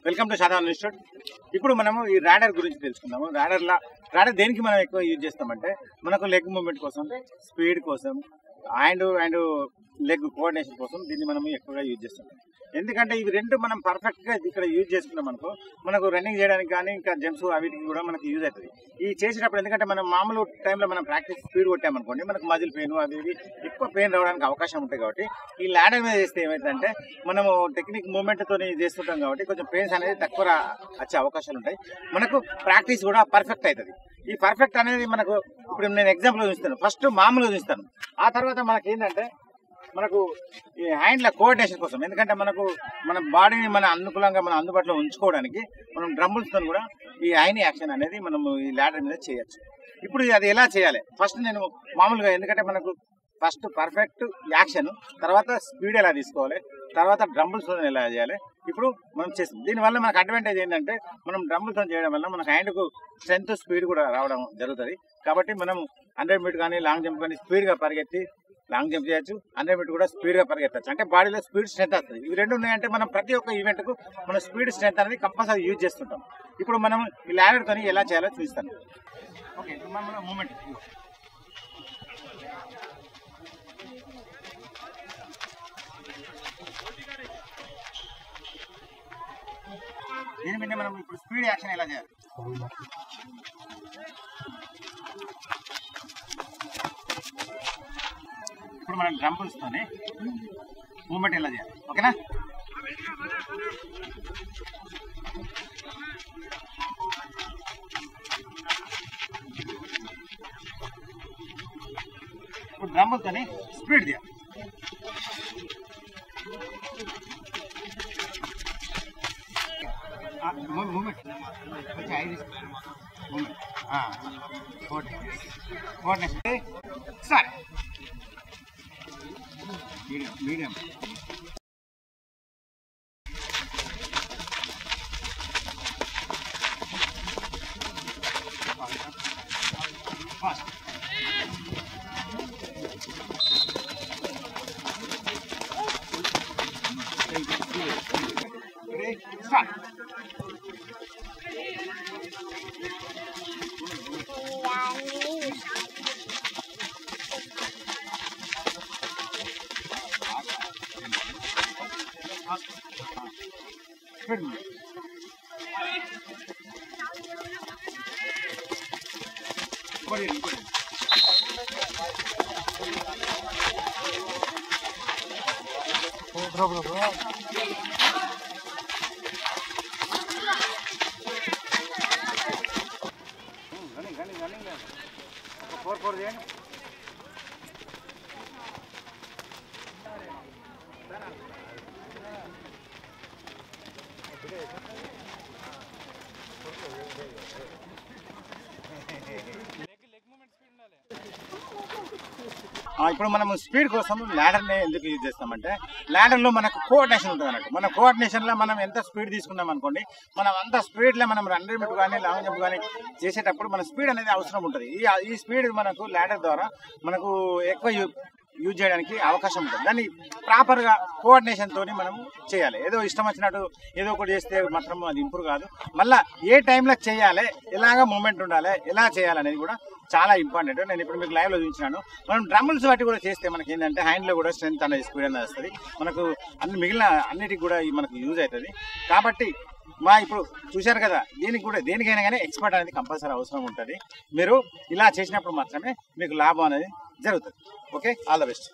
Welcome to Sharada institute. ఇప్పుడు మనము ఈ రాడర్ గురించి తెలుసుకుందాము. రాడర్ దేనికి మనం ఎక్కువ యూజ్ చేస్తామంటే మనకు లెగ్ మూవ్మెంట్ కోసం, స్పీడ్ కోసం, హ్యాండ్ లెగ్ కోఆర్డినేషన్ కోసం దీన్ని మనం ఎక్కువగా యూజ్ చేస్తాం. ఎందుకంటే ఇవి రెండు మనం పర్ఫెక్ట్గా ఇక్కడ యూజ్ చేసుకున్నాం అనుకో, మనకు రన్నింగ్ చేయడానికి కానీ ఇంకా జంప్స్ అవిటికి కూడా మనకు యూజ్ అవుతుంది. ఈ చేసేటప్పుడు ఎందుకంటే మనం మామూలు టైంలో మనం ప్రాక్టీస్ స్పీడ్ కొట్టామనుకోండి, మనకు మజిల్ పెయిన్ అవి ఎక్కువ పెయిన్ రావడానికి అవకాశం ఉంటాయి. కాబట్టి ఈ ల్యాడర్ మీద చేస్తే ఏమైందంటే మనము టెక్నిక్ మూవ్మెంట్తో చేస్తుంటాం కాబట్టి కొంచెం పెయిన్స్ అనేది తక్కువ వచ్చే అవకాశాలు ఉంటాయి. మనకు ప్రాక్టీస్ కూడా పర్ఫెక్ట్ అవుతుంది. ఈ పర్ఫెక్ట్ అనేది మనకు ఇప్పుడు నేను ఎగ్జాంపుల్ చూస్తాను. ఫస్ట్ మామూలుగా చూస్తాను, ఆ తర్వాత మనకి ఏంటంటే మనకు ఈ హ్యాండ్ల కోఆర్డినేషన్ కోసం, ఎందుకంటే మన బాడీని మన అనుకూలంగా మన అందుబాటులో ఉంచుకోవడానికి మనం డ్రంబుల్స్తో కూడా ఈ హ్యాండ్ యాక్షన్ అనేది మనము ఈ ల్యాడర్ మీద చేయొచ్చు. ఇప్పుడు అది ఎలా చేయాలి ఫస్ట్ నేను మామూలుగా, ఎందుకంటే మనకు ఫస్ట్ పర్ఫెక్ట్ యాక్షన్, తర్వాత స్పీడ్ ఎలా తీసుకోవాలి, తర్వాత డ్రంబుల్స్తో ఎలా చేయాలి ఇప్పుడు మనం చేస్తాం. దీనివల్ల మనకు అడ్వాంటేజ్ ఏంటంటే మనం డ్రంబుల్స్తో చేయడం వల్ల మనకు హ్యాండ్కు స్ట్రెంత్ స్పీడ్ కూడా రావడం జరుగుతుంది. కాబట్టి మనం 100 మీటర్ కానీ లాంగ్ జంప్ కానీ స్పీడ్గా పరిగెత్తి లాంగ్ జంప్ చేయొచ్చు, 100 మీటర్ కూడా స్పీడ్గా పరిగెత్తచ్చు. అంటే బాడీలో స్పీడ్ స్ట్రెంత్ వస్తుంది. ఇవి రెండు ఉన్నాయంటే మనం ప్రతి ఒక్క ఈవెంట్కు మనం స్పీడ్ స్ట్రెంత్ అనేది కంపల్సరీ యూజ్ చేస్తుంటాం. ఇప్పుడు మనం ఈ ల్యాడర్తో ఎలా చేయాలో చూస్తాను. ఓకే, ఇప్పుడు మనం మూమెంట్ దీని మీద మనం ఇప్పుడు స్పీడ్ యాక్షన్ ఎలా చేయాలి, ఇప్పుడు మనం డ్రంబుల్స్తోనే మూమెంట్ ఎలా చేయాలి. ఓకేనా, ఇప్పుడు డ్రంబుల్తోనే స్పీడ్ చేయాలి. Movement coordination start. Medium fast. Start. Running 4 చేయండి. ఇప్పుడు మనం స్పీడ్ కోసం ల్యాడర్ని ఎందుకు యూజ్ చేస్తామంటే, ల్యాడర్లో మనకు కోఆర్డినేషన్ ఉంటుంది అన్నట్టు. మన కోఆర్డినేషన్లో మనం ఎంత స్పీడ్ తీసుకున్నాం అనుకోండి, మనం అంత స్పీడ్లో మనం 100 మీటర్ కానీ లాంగ్ జంప్ కానీ చేసేటప్పుడు మన స్పీడ్ అనేది అవసరం ఉంటుంది. ఈ స్పీడ్ మనకు ల్యాడర్ ద్వారా మనకు ఎక్కువ యూజ్ చేయడానికి అవకాశం ఉంటుంది. దాన్ని ప్రాపర్గా కోఆర్డినేషన్తో మనం చేయాలి. ఏదో ఇష్టం వచ్చినట్టు ఏదో ఒకటి చేస్తే మాత్రం అది ఇంప్రూవ్ కాదు. మళ్ళీ ఏ టైంలో చేయాలి, ఎలాగ మూమెంట్ ఉండాలి, ఎలా చేయాలనేది కూడా చాలా ఇంపార్టెంట్. నేను ఇప్పుడు మీకు లైవ్లో చూపించినాను. మనం డ్రమ్ముల్స్ బట్టి కూడా చేస్తే మనకి ఏంటంటే హ్యాండ్లో కూడా స్ట్రెంత్ అనేది స్పీడ్ అనేది వస్తుంది. మనకు మిగిలిన అన్నిటికి కూడా మనకు యూజ్ అవుతుంది. కాబట్టి ఇప్పుడు చూశారు కదా, దేనికైనా కానీ ఎక్స్పర్ట్ అనేది కంపల్సరీ అవసరం ఉంటుంది. మీరు ఇలా చేసినప్పుడు మాత్రమే మీకు లాభం అనేది జరుగుతుంది. Okay, all the best.